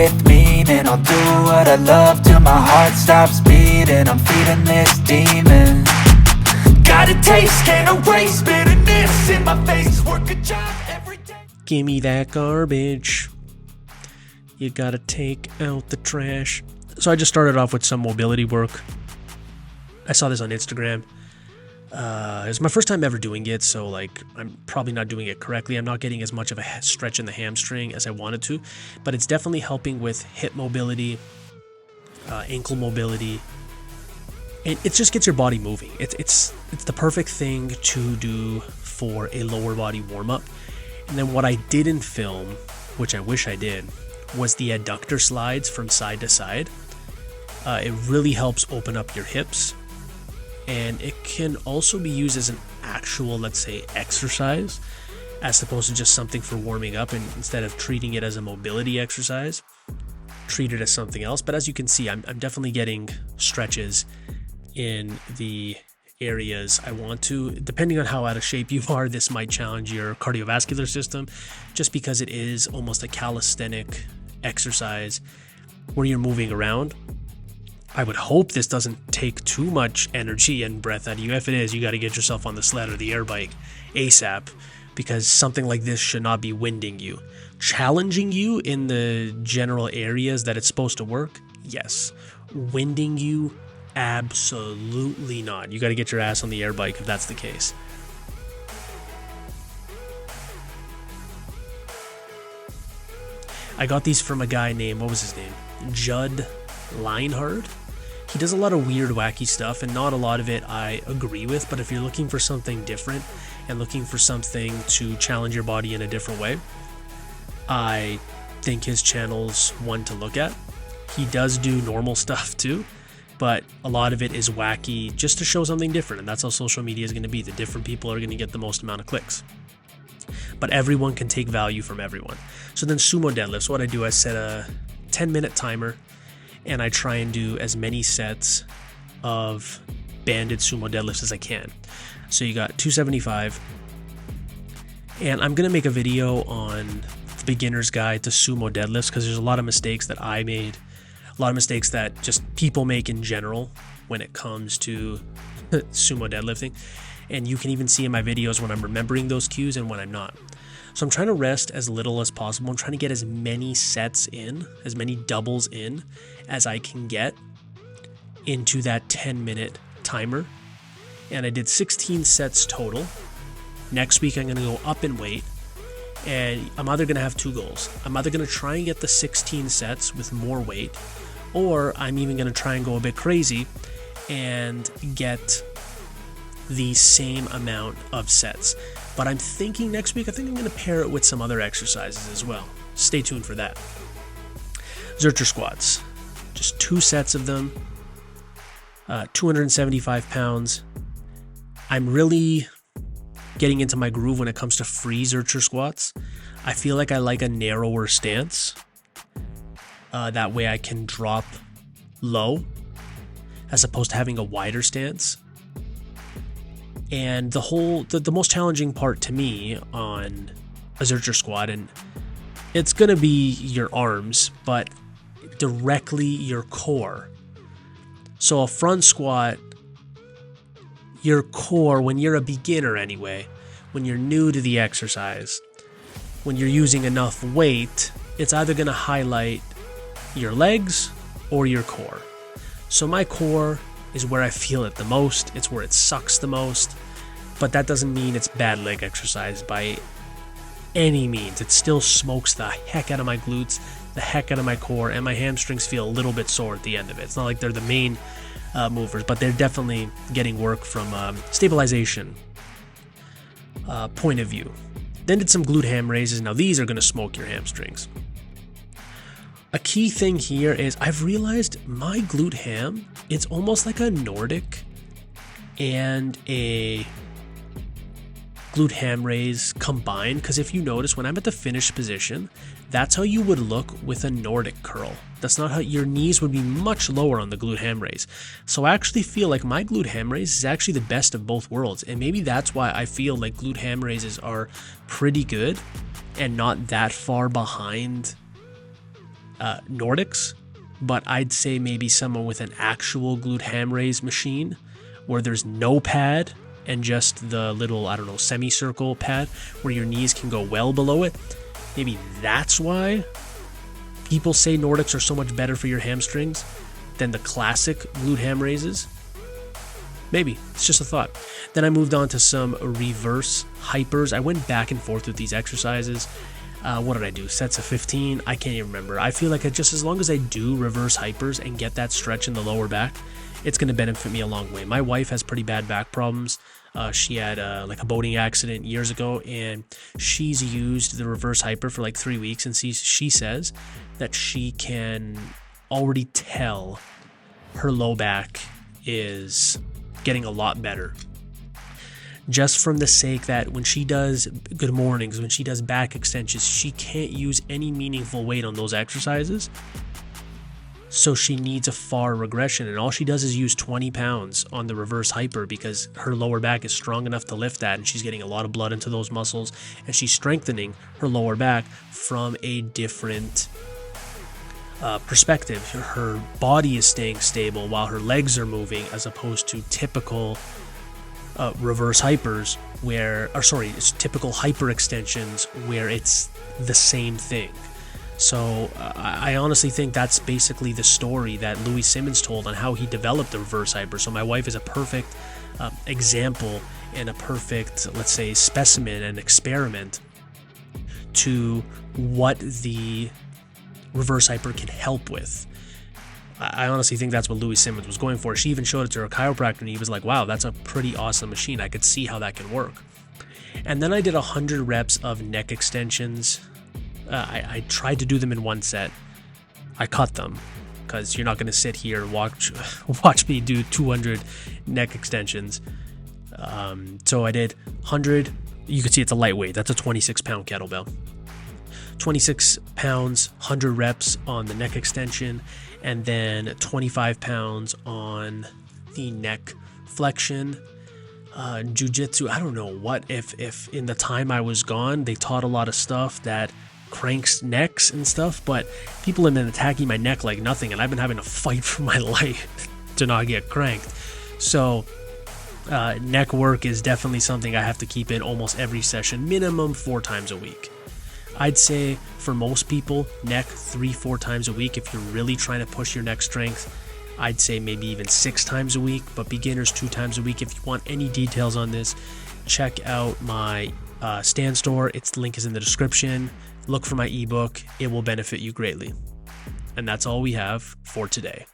with me, and I'll do what I love till my heart stops beating. I'm feeding this demon. Got a taste, can't erase bitterness in my face. Work a job every day. Gimme that garbage. You gotta take out the trash. So I just started off with some mobility work. I saw this on Instagram. It's my first time ever doing it, so like I'm probably not doing it correctly. I'm not getting as much of a stretch in the hamstring as I wanted to, but it's definitely helping with hip mobility, ankle mobility, and it just gets your body moving. It's the perfect thing to do for a lower body warm-up. And then what I didn't film, which I wish I did, was the adductor slides from side to side. It really helps open up your hips. And it can also be used as an actual, let's say, exercise, as opposed to just something for warming up. And instead of treating it as a mobility exercise, treat it as something else. But as you can see, I'm definitely getting stretches in the areas I want to. Depending on how out of shape you are, this might challenge your cardiovascular system, just because it is almost a calisthenic exercise where you're moving around. I would hope this doesn't take too much energy and breath out of you. If it is, you got to get yourself on the sled or the air bike ASAP, because something like this should not be winding you. Challenging you in the general areas that it's supposed to work, yes. Winding you, absolutely not. You got to get your ass on the air bike if that's the case. I got these from a guy named, what was his name? Judd Leinhard. He does a lot of weird, wacky stuff, and not a lot of it I agree with, but if you're looking for something different and looking for something to challenge your body in a different way, I think his channel's one to look at. He does do normal stuff too, but a lot of it is wacky just to show something different, and that's how social media is going to be. The different people are going to get the most amount of clicks. But everyone can take value from everyone. So then sumo deadlifts, what I do, I set a 10-minute timer, and I try and do as many sets of banded sumo deadlifts as I can. So you got 275, and I'm going to make a video on the beginner's guide to sumo deadlifts, because there's a lot of mistakes that I made, a lot of mistakes that just people make in general when it comes to sumo deadlifting. And you can even see in my videos when I'm remembering those cues and when I'm not. So I'm trying to rest as little as possible. I'm trying to get as many sets in, as many doubles in as I can get into that 10-minute timer. And I did 16 sets total. Next week I'm going to go up in weight, and I'm either going to have two goals. I'm either going to try and get the 16 sets with more weight, or I'm even going to try and go a bit crazy and get the same amount of sets. But I'm thinking next week, I think I'm going to pair it with some other exercises as well. Stay tuned for that. Zercher squats. Just 2 sets of them. 275 pounds. I'm really getting into my groove when it comes to free Zercher squats. I feel like I like a narrower stance. That way I can drop low as opposed to having a wider stance. And the most challenging part to me on a Zercher squat, and it's going to be your arms, but directly your core. So a front squat, your core, when you're a beginner anyway, when you're new to the exercise, when you're using enough weight, it's either going to highlight your legs or your core. So my core is where I feel it the most. It's where it sucks the most. But that doesn't mean it's bad leg exercise by any means. It still smokes the heck out of my glutes, the heck out of my core, and my hamstrings feel a little bit sore at the end of it. It's not like they're the main movers, but they're definitely getting work from stabilization point of view. Then did some glute ham raises. Now these are going to smoke your hamstrings. A key thing here is I've realized my glute ham, it's almost like a Nordic and a glute ham raise combined, because if you notice, when I'm at the finished position, that's how you would look with a Nordic curl. That's not how your knees would be much lower on the glute ham raise. So I actually feel like my glute ham raise is actually the best of both worlds, and maybe that's why I feel like glute ham raises are pretty good and not that far behind Nordics, but I'd say maybe someone with an actual glute ham raise machine where there's no pad and just the little, I don't know, semicircle pad where your knees can go well below it. Maybe that's why people say Nordics are so much better for your hamstrings than the classic glute ham raises. Maybe. It's just a thought. Then I moved on to some reverse hypers. I went back and forth with these exercises. What did I do? Sets of 15? I can't even remember. I feel like just as long as I do reverse hypers and get that stretch in the lower back, it's going to benefit me a long way. My wife has pretty bad back problems. She had like a boating accident years ago, and she's used the reverse hyper for like 3 weeks, and she says that she can already tell her low back is getting a lot better. Just from the sake that when she does good mornings, when she does back extensions, she can't use any meaningful weight on those exercises. So she needs a far regression, and all she does is use 20 pounds on the reverse hyper because her lower back is strong enough to lift that, and she's getting a lot of blood into those muscles, and she's strengthening her lower back from a different perspective. Her body is staying stable while her legs are moving, as opposed to typical reverse hypers it's typical hyper extensions where it's the same thing. So I honestly think that's basically the story that Louie Simmons told on how he developed the reverse hyper. So my wife is a perfect example and a perfect, let's say, specimen and experiment to what the reverse hyper can help with. I honestly think that's what Louie Simmons was going for. She even showed it to her chiropractor, and he was like, wow, that's a pretty awesome machine. I could see how that can work. And then I did 100 reps of neck extensions. I tried to do them in one set. I cut them because you're not going to sit here and watch me do 200 neck extensions. So I did 100. You can see it's a lightweight. That's a 26-pound kettlebell. 26 pounds, 100 reps on the neck extension, and then 25 pounds on the neck flexion. Jiu-jitsu, I don't know what, if in the time I was gone, they taught a lot of stuff that cranks necks and stuff, but people have been attacking my neck like nothing, and I've been having to fight for my life to not get cranked. So neck work is definitely something I have to keep in almost every session, minimum 4 times a week. I'd say for most people, neck 3-4 times a week. If you're really trying to push your neck strength, I'd say maybe even 6 times a week, but beginners 2 times a week. If you want any details on this, check out my stand store. Its link is in the description. Look for my ebook. It will benefit you greatly. And that's all we have for today.